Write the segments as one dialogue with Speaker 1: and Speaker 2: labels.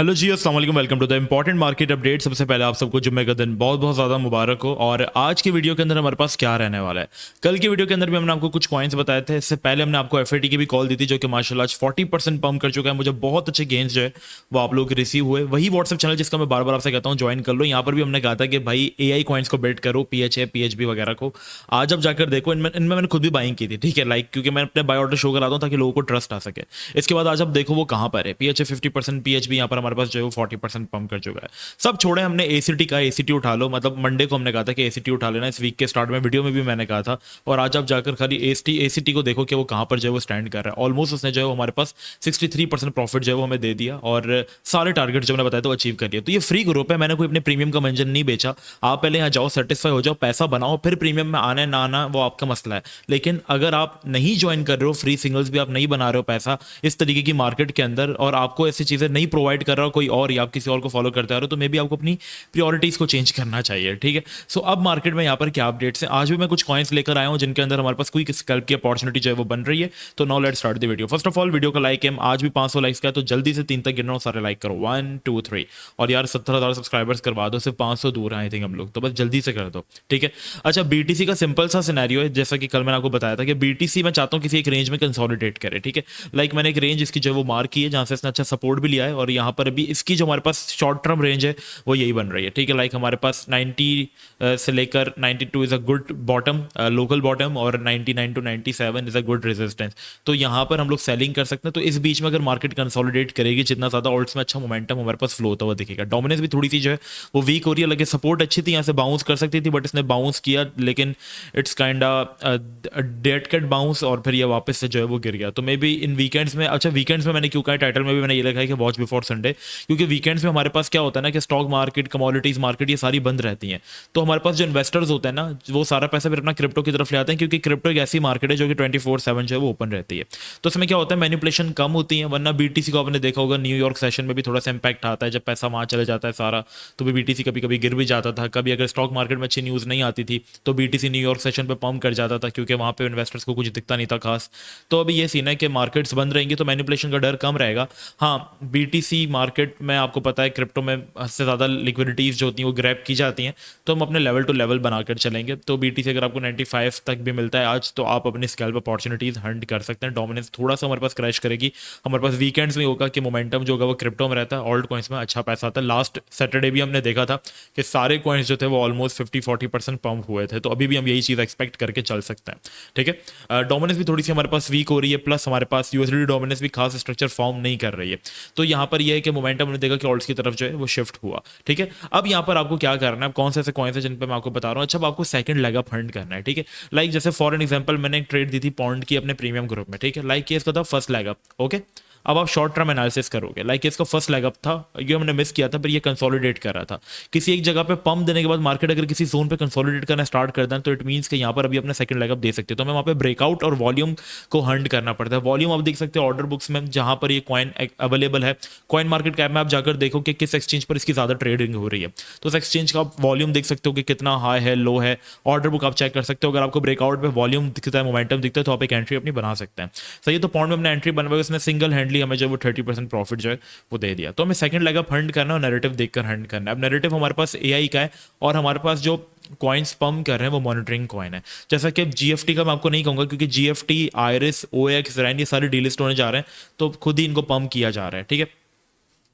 Speaker 1: Hello जी, अस्सलाम वालेकुम। Welcome to the important market update. सबसे पहले आप सबको जुम्मे का दिन बहुत बहुत ज़्यादा मुबारक हो। और आज की वीडियो के अंदर हमारे पास क्या रहने वाला है, कल की वीडियो के अंदर भी हमने आपको कुछ कॉइन्स बताए थे। इससे पहले हमने आपको एफएटी की भी कॉल दी थी, जो कि माशाल्लाह आज 40% पंप कर चुका है। मुझे बहुत अच्छे गेंस जो है वो आप लोगों के रिसीव हुए। वही व्हाट्सअप चैनल जिसका मैं बार बार आपसे कहता हूँ ज्वाइन कर लो। यहाँ पर भी हमने कहा था कि भाई AI कॉइन्स को बेट करो, PHA PHB वगैरह को। आज आप जाकर देखो, इनमें मैंने खुद भी बाइंग की थी, ठीक है, लाइक क्योंकि मैं अपने बाय ऑर्डर शो कराता हूँ ताकि लोगों को ट्रस्ट आ सके। इसके बाद आज आप देखो वो कहाँ पर है। PHA 50%, PHB यहाँ पर हमारे पास जो है वो 40% पंप कर चुका है। सब छोड़े, हमने एसीटी का, एसीटी उठा लो। मतलब मंडे को हमने कहा था कि एसीटी उठा लेना, इस वीक के स्टार्ट में वीडियो में भी मैंने कहा था। और आज आप जाकर खाली एसीटी को देखो कि वो कहाँ पर जो है वो स्टैंड कर रहा है। ऑलमोस्ट उसने जो है वो हमारे पास 63% प्रॉफिट जो है वो हमें दे दिया, और सारे टारगेट जो मैंने बताया तो अचीव कर लिया। तो ये फ्री ग्रुप है, मैंने कोई अपने प्रीमियम का मेंशन नहीं बेचा। आप पहले यहाँ जाओ, सेटिस्फाई हो जाओ, पैसा बनाओ, फिर प्रीमियम में आना है ना आना वो आपका मसला है। लेकिन अगर आप नहीं ज्वाइन कर रहे हो, फ्री सिंगल्स भी आप नहीं बना रहे हो पैसा इस तरीके की मार्केट के अंदर, और आपको ऐसी चीजें नहीं प्रोवाइड कर रहा हो कोई और, या आप किसी और को फॉलो करते आ रहे हो, तो मे बी आपको अपनी प्रियोरिटीज को चेंज करना चाहिए, ठीक है। सो अब मार्केट में यहाँ पर क्या अपडेट्स हैं, आज भी मैं कुछ कॉइन्स लेकर आया हूँ जिनके अंदर हमारे पास कोई स्कैल्प की अपॉर्चुनिटी जो है वो बन रही है। तो now let's start the video. First of all, video का लाइक है, आज भी 500 लाइक्स का है, तो जल्दी से 3 तक गिनना, सारे लाइक करो, 1 2 3। और यार 70,000 सब्सक्राइबर्स करवा दो, सिर्फ 500 दूर हैं आई थिंक हम लोग, तो बस जल्दी से कर दो, ठीक है। अच्छा, बीटीसी का सिंपल सा सिनेरियो है, जैसा कि कल मैंने आपको बताया था कि बीटीसी मैं चाहता हूँ किसी एक रेंज में कंसोलिडेट करे, ठीक है। लाइक मैंने एक रेंज इसकी जो वो मार्क की है जहाँ से इसने अच्छा सपोर्ट भी लिया है, और यहाँ पर अभी इसकी जो हमारे पास शॉर्ट टर्म रेंज है वो यही बन रही है, ठीक है। लाइक हमारे पास 90 से लेकर 92 is a good bottom, local bottom, और 99 to 97 is a good resistance. तो यहाँ पर हम लोग सेलिंग कर सकते हैं। तो इस बीच में अगर मार्केट कंसोलिडेट करेगी जितना ज़्यादा, ऑल्ट्स में अच्छा मोमेंटम हमारे पास फ्लो होता हुआ दिखेगा। डोमिनेंस भी थोड़ी सी जो है वो वीक हो रही है, लगे सपोर्ट अच्छी थी, यहाँ से बाउंस कर सकती थी, बट इसने बाउंस किया, लेकिन it's kind dead cut bounce, और फिर ये वापस से जो है वो गिर गया। तो मे बी इन वीकेंड्स में, अच्छा वीकेंड्स में मैंने क्यों कहा, टाइटल में भी मैंने ये लिखा है कि वॉच बिफोर संडे, क्योंकि वीकेंड्स में हमारे पास क्या होता है ना कि स्टॉक मार्केट, कमोडिटीज मार्केट, ये सारी बंद रहती हैं। तो हमारे पास जो इन्वेस्टर्स होते हैं ना, वो सारा पैसा फिर अपना क्रिप्टो की तरफ ले आते हैं, क्योंकि क्रिप्टो एक ऐसी मार्केट है जो कि 24/7 जो है वो ओपन रहती है। तो इसमें क्या होता है, मैनिपुलेशन कम होती है। वरना बीटीसी को आपने देखा होगा, न्यूयॉर्क सेशन में भी थोड़ा सा इंपैक्ट आता है, जब पैसा वहाँ चले जाता है सारा, तो भी बीटीसी कभी कभी गिर भी जाता था। कभी अगर स्टॉक मार्केट में अच्छी न्यूज़ नहीं आती थी तो बीटीसी न्यूयॉर्क सेशन पे पंप कर जाता था, क्योंकि वहाँ पे इन्वेस्टर्स को कुछ दिखता नहीं था खास। तो अभी ये सीन है कि मार्केट्स बंद रहेंगी तो मैनिपुलेशन का डर कम रहेगा। हाँ, बीटीसी मार्केट में आपको पता है क्रिप्टो में हद से ज़्यादा लिक्विडिटीज जो होती हैं वो ग्रैब की जाती हैं, तो हम अपने लेवल टू लेवल बनाकर चलेंगे। तो बीटीसी अगर आपको 95 तक भी मिलता है आज, तो आप अपनी स्कैल्प अपॉर्चुनिटीज हंट कर सकते हैं। डोमिनेंस थोड़ा सा हमारे पास क्रैश करेगी, हमारे पास वीकेंड्स में होगा कि मोमेंटम जो होगा वो क्रिप्टो में रहता है, ऑल्ट कॉइन्स में अच्छा पैसा आता है। लास्ट सैटरडे भी हमने देखा था कि सारे कॉइन्स जो थे वो ऑलमोस्ट 50-40% पंप हुए थे। तो अभी भी हम यही चीज़ एक्सपेक्ट करके चल सकते हैं, ठीक है। डोमिनेंस भी थोड़ी सी हमारे पास वीक हो रही है, प्लस हमारे पास यूएसडी डोमिनेंस भी खास स्ट्रक्चर फॉर्म नहीं कर रही है। तो यहाँ पर यह है कि मोमेंटम हमने देखा कि ऑल्ट्स की तरफ जो है वो शिफ्ट हुआ, ठीक है। अब यहाँ पर आपको क्या करना है, कौन से ऐसे कॉइन्स है जिन पे मैं आपको बता रहा हूँ। अच्छा, अब आपको सेकंड लेग अप फंड करना है, ठीक है। लाइक जैसे फॉर एन एग्जांपल मैंने एक ट्रेड दी थी पॉन्ड की अपने प्रीमियम ग्रुप में, ठीक है। लाइक ये इसका था फर्स्ट लेग अप, ओके। अब आप शॉर्ट टर्म एनालिसिस करोगे, लाइक इसका फर्स्ट लेग अप था, ये हमने मिस किया था, पर ये कंसोलिडेट कर रहा था किसी एक जगह पे। पंप देने के बाद मार्केट अगर किसी जोन पे कंसोलिडेट करना स्टार्ट कर दें, तो इट मींस कि यहाँ पर अभी अपने सेकंड लेग अप दे सकते हैं। तो हमें वहाँ पे ब्रेकआउट और वॉल्यूम को हंट करना पड़ता है। वॉल्यूम आप देख सकते हैं ऑर्डर बुक्स में, जहाँ पर ये कॉइन अवेलेबल है। कॉइन मार्केट कैप में आप जाकर देखो कि किस एक्सचेंज पर इसकी ज़्यादा ट्रेडिंग हो रही है, तो उस एक्सचेंज का आप वॉल्यूम देख सकते हो कि कितना हाई है, लो है। ऑर्डर बुक आप चेक कर सकते हो, अगर आपको ब्रेकआउट पे वॉल्यूम दिखता है, मोमेंटम दिखता है, तो आप एक एंट्री अपनी बना सकते हैं। सही है, तो पॉइंट में हमने एंट्री बनवाई, उसने सिंगल हैंडली हमें जो वो 30% प्रॉफिट जो है वो दे दिया। तो हमें सेकंड लेग अप हंट करना है और नैरेटिव देखकर हंट करना है। अब नैरेटिव हमारे पास AI का है, और हमारे पास जो कॉइन्स पंप कर रहे हैं वो मॉनिटरिंग कॉइन है। जैसा कि GFT का मैं आपको नहीं कहूंगा, क्योंकि GFT, आयरिस, OX, रैन, ये सारे डीलिस्ट होने जा रहे हैं, तो खुद ही इनको पंप किया जा रहा है, ठीक है।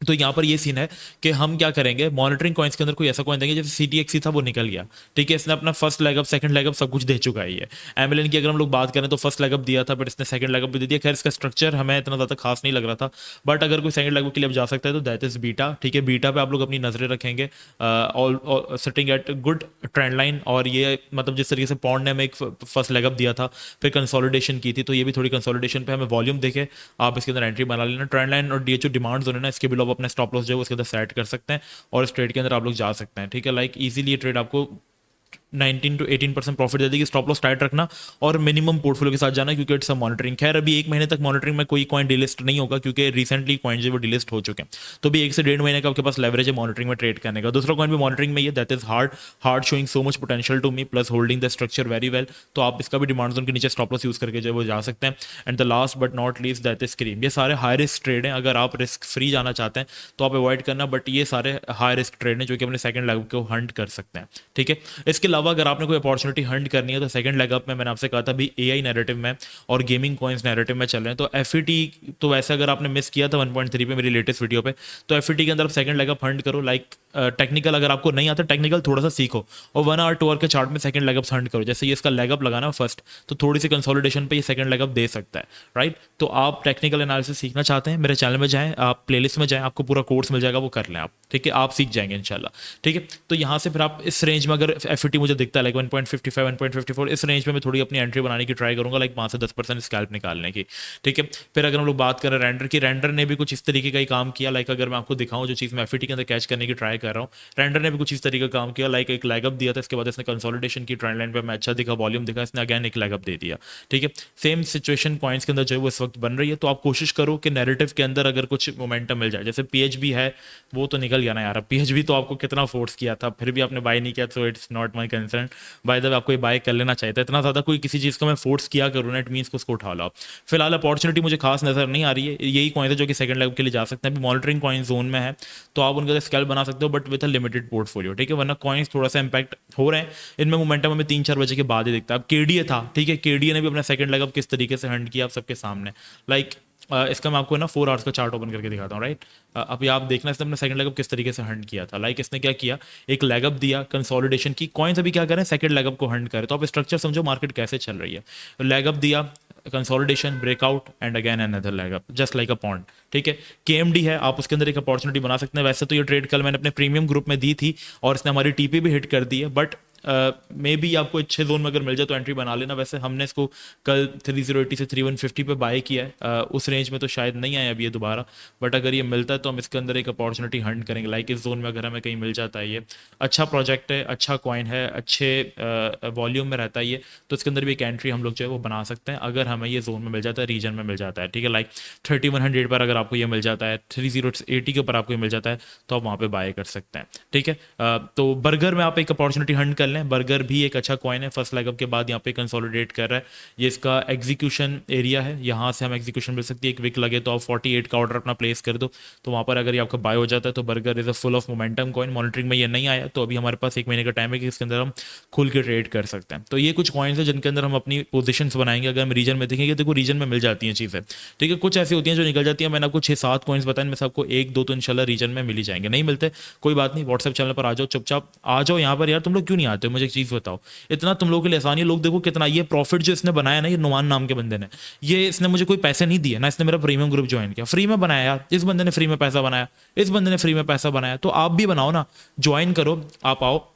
Speaker 1: तो यहाँ पर ये सीन है कि हम क्या करेंगे, मॉनिटरिंग कॉइन्स के अंदर कोई ऐसा कॉइन देंगे, जैसे CTXC था वो निकल गया, ठीक है। इसने अपना first leg up, second leg up सब कुछ दे चुका है। ये एमएलएन की अगर हम लोग बात करें तो फर्स्ट लेग अप दिया था, बट इसने सेकंड लेग अप भी दे दिया। खैर इसका स्ट्रक्चर हमें इतना ज़्यादा खास नहीं लग रहा था, बट अगर कोई सेकंड लेग अप के लिए अब जा सकता है तो दैट इज बीटा, ठीक है। बीटा पे आप लोग अपनी नजरें रखेंगे, all sitting at good trend line. और ये मतलब जिस तरीके से पॉन्ड ने हमें एक फर्स्ट लेग अप दिया था, फिर कंसोलिडेशन की थी, तो ये भी थोड़ी कंसोलिडेशन पे हमें वॉल्यूम देखे, आप इसके अंदर एंट्री बना लेना। ट्रेंड लाइन और DHO डिमांड्स होने ना, इसके बिलो आप अपने स्टॉप लॉस जो है उसके अंदर सेट कर सकते हैं, और इस ट्रेड के अंदर आप लोग जा सकते हैं, ठीक है। लाइक इजीली ये ट्रेड आपको 19 to 18% प्रॉफिट दे देगी। स्टॉप लॉस टाइट रखना और मिनिमम पोर्टफोलियो के साथ जाना, क्योंकि इट्स अ मॉनिटरिंग। खैर अभी 1 महीने तक मॉनिटरिंग में कोई कॉइन डिलिस्ट नहीं होगा, क्योंकि रिसेंटली कॉइन जो वो डिलिस्ट हो चुके हैं। तो भी 1 से 1.5 महीने का आपके पास लेवरेज है मॉनिटरिंग में ट्रेड करने का। दूसरा कॉइन भी मॉनिटरिंग में ही है, that is hard showing so much potential to me, plus holding the structure very well. तो आप इसका भी डिमांड जोन के नीचे स्टॉप लॉस यूज करके जो है वो जा सकते हैं। And the last but not least that is scream. ये सारे हाई रिस्क ट्रेड हैं, अगर आप रिस्क फ्री जाना चाहते हैं तो आप अवॉइड करना, बट ये सारे हाई रिस्क ट्रेड हैं जो कि अपने सेकंड लेग को हंट कर सकते हैं, ठीक है। इसके अलावा अगर आपने कोई अपॉर्चुनिटी हंट करनी है तो सेकंड लेग अप में मैंने आपसे कहा था भी एआई नैरेटिव में और गेमिंग कॉइन्स नैरेटिव में चल रहे हैं। तो एफईटी तो वैसे अगर आपने मिस किया था 1.3 पे मेरी लेटेस्ट वीडियो पे, तो एफईटी के अंदर आप सेकंड लेग अप हंट करो। लाइक टेक्निकल अगर आपको नहीं आता, टेक्निकल थोड़ा सा सीखो और 1 आवर 2 आवर के चार्ट में सेकंड लेग अप हंट करो। जैसे ये इसका लेग अप लगाना फर्स्ट, तो थोड़ी सी कंसोलिडेशन पे ये सेकंड लेग अप दे सकता है, राइट। तो आप टेक्निकल एनालिसिस सीखना चाहते हैं, मेरे चैनल में जाएं, आप प्लेलिस्ट में जाएं, आपको पूरा कोर्स मिल जाएगा, वो कर लें आप, ठीक है। आप सीख जाएंगे इंशाल्लाह, ठीक है। तो यहाँ से फिर आप इस रेंज में अगर एफईटी मुझे दिखता है लाइक 1.55 1.54, इस रेंज में मैं थोड़ी अपनी एंट्री बनाने की ट्राई करूंगा, लाइक 5 से 10% स्कैल्प निकालने की, ठीक है। फिर अगर हम लोग बात करें रेंडर की, रेंडर ने भी कुछ इस तरीके का ही काम किया। लाइक अगर मैं आपको दिखाऊं जो चीज़ मैं एफईटी के अंदर कैच करने की ट्राई कर रहा हूँ, रेंडर ने भी कुछ इस तरीके का काम किया। लाइक एक लैगअप दिया था, इसके बाद इसने कंसोलिडेशन की, ट्रेंड लाइन पर मैं अच्छा दिखा, वॉल्यूम दिखा, इसने अगैन एक लैगअप दे दिया, ठीक है। सेम सिचुएशन पॉइंट्स के अंदर जो है वो इस वक्त बन रही है। तो आप कोशिश करो कि नैरेटिव के अंदर अगर कुछ मोमेंटम मिल जाए, जैसे पीएचबी है वो तो निकल गया ना यार, पीएचबी तो आपको कितना फोर्स किया था, फिर भी आपने बाय नहीं किया, so it's not my concern. By the way आपको ये बाय कर लेना चाहिए था, इतना ज़्यादा कोई किसी चीज़ को मैं फोर्स किया करूँ ना, इट मीन्स उसको उठा लो। फिलहाल अपॉर्चुनिटी मुझे खास नजर नहीं आ रही है। यही कॉइन है जो कि सेकंड लेवल के लिए जा सकते हैं, अभी मॉनिटरिंग कॉइन जोन में है, तो आप उनका स्केल बना सकते हो, but with a limited portfolio, ठीक है। वरना कॉइन्स थोड़ा सा इंपैक्ट हो रहे हैं, इनमें मोमेंटम हमें 3-4 बजे के बाद ही दिखता है। अब केडीए था, ठीक है, केडीए ने भी अपना सेकंड लेग अप किस तरीके से हंट किया आप सबके सामने। लाइक इसका मैं आपको ना 4 आवर्स का चार्ट ओपन करके दिखाता हूँ, राइट। अभी आप देखना इसने अपना सेकंड लेग अप किस तरीके से हंट किया था। लाइक इसने क्या किया, एक लेग अप दिया कंसोलिडेशन की, कॉइन्स अभी क्या करें, सेकंड लेग अप को हंट करें। तो आप स्ट्रक्चर समझो मार्केट कैसे चल रही है। लेग अप दिया, consolidation, breakout and again another leg up, just like a pond, ठीक है। केएमडी है, आप उसके अंदर एक अपॉर्चुनिटी बना सकते हैं। वैसे तो ये ट्रेड कल मैंने अपने प्रीमियम ग्रुप में दी थी और इसने हमारी टीपी भी हिट कर दी है, बट मे बी आपको अच्छे जोन में अगर मिल जाए तो एंट्री बना लेना। वैसे हमने इसको कल 3080 से 3150 पे बाय किया है, उस रेंज में तो शायद नहीं आया अभी ये दोबारा, बट अगर ये मिलता है तो हम इसके अंदर एक अपॉर्चुनिटी हंट करेंगे। लाइक इस जोन में अगर हमें कहीं मिल जाता है, ये अच्छा प्रोजेक्ट है, अच्छा कॉइन है, अच्छे वॉल्यूम में रहता है ये, तो इसके अंदर भी एक एंट्री हम लोग जो है वो बना सकते हैं अगर हमें ये जोन में मिल जाता है, रीजन में मिल जाता है, ठीक है। लाइक 3100 पर अगर आपको ये मिल जाता है, 3080 के ऊपर आपको ये मिल जाता है, तो आप वहाँ पे बाय कर सकते हैं, ठीक है। तो बर्गर में आप एक अपॉर्चुनिटी हंट कर लें। बर्गर भी एक अच्छा कॉइन है, फर्स्ट लेग अप के बाद यहाँ पे कंसोलिडेट कर रहा है। ये इसका एग्जीक्यूशन एरिया है, यहाँ से हम एग्जीक्यूशन मिल सकती है। एक विक लगे तो आप 48 का ऑर्डर अपना प्लेस कर दो, तो वहाँ पर अगर ये आपका बाय हो जाता है तो burger is a full of momentum coin. Monitoring में ये नहीं आया, तो अभी हमारे पास 1 महीने का टाइम है कि इसके अंदर हम खुल के ट्रेड कर सकते हैं। तो ये कुछ कॉइन्स है जिनके अंदर हम अपनी पोजिशन बनाएंगे। अगर हम रीजन में देखेंगे, देखो रीजन में मिल जाती हैं चीज़ें, ठीक है। कुछ ऐसी होती हैं जो निकल जाती है। मैंने आपको 6-7 कॉइन्स बताए, इनमें से आपको 1-2 तो इंशाल्लाह रीजन में मिल ही जाएंगे। नहीं मिलते कोई बात नहीं, व्हाट्सएप चैनल पर आ जाओ, चुपचाप आ जाओ यहाँ पर। यार तुम लोग क्यों नहीं आते हो, मुझे एक चीज़ बताओ। इतना तुम लोगों के लिए आसानी है, लोग देखो कितना ये प्रॉफिट जो इसने बनाया ना, ये नुमान नाम के बंदे ने, ये इसने मुझे कोई पैसे नहीं दिए ना, इसने मेरा प्रीमियम ग्रुप ज्वाइन किया, फ्री में बनाया यार। इस बंदे ने फ्री में पैसा बनाया, इस बंदे ने फ्री में पैसा बनाया, तो आप भी बनाओ ना, ज्वाइन करो, आप आओ।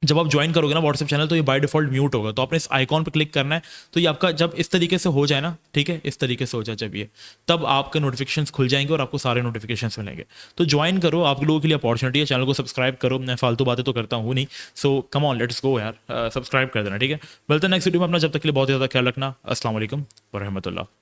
Speaker 1: जब आप ज्वाइन करोगे ना व्हाट्सएप चैनल, तो ये बाय डिफॉल्ट म्यूट होगा, तो आपने इस आइकॉन पर क्लिक करना है। तो ये आपका जब इस तरीके से हो जाए ना, ठीक है, इस तरीके से हो जाए जब ये, तब आपके नोटिफिकेशंस खुल जाएंगे और आपको सारे नोटिफिकेशंस मिलेंगे। तो ज्वाइन करो, आप लोगों के लिए अपॉर्चुनिटी है। चैनल को सब्सक्राइब करो, मैं फालतू बातें तो करता हूँ नहीं, सो कम ऑन लेट्स गो यार, सब्सक्राइब कर देना, ठीक है। मिलते हैं नेक्स्ट वीडियो में। अपना जब तक के लिए बहुत ज़्यादा ख्याल रखना। अस्सलाम वालेकुम व रहमतुल्लाह।